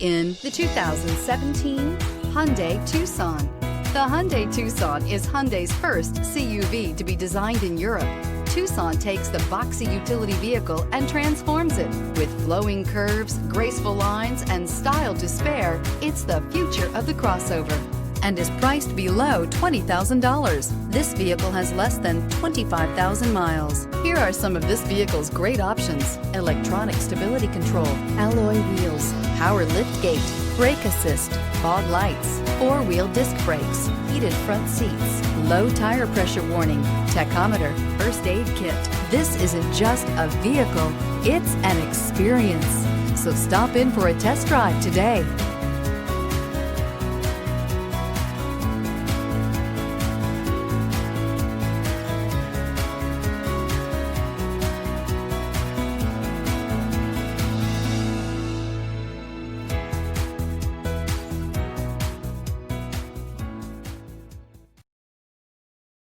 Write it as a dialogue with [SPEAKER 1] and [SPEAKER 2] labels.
[SPEAKER 1] in the 2017 Hyundai Tucson. The Hyundai Tucson is Hyundai's first CUV to be designed in Europe. Tucson takes the boxy utility vehicle and transforms it. With flowing curves, graceful lines, and style to spare, it's the future of the crossover and is priced below $20,000. This vehicle has less than 25,000 miles. Here are some of this vehicle's great options: electronic stability control, alloy wheels, power liftgate, brake assist, fog lights, four-wheel disc brakes, heated front seats, low tire pressure warning, tachometer, first aid kit. This isn't just a vehicle, it's an experience. So stop in for a test drive today.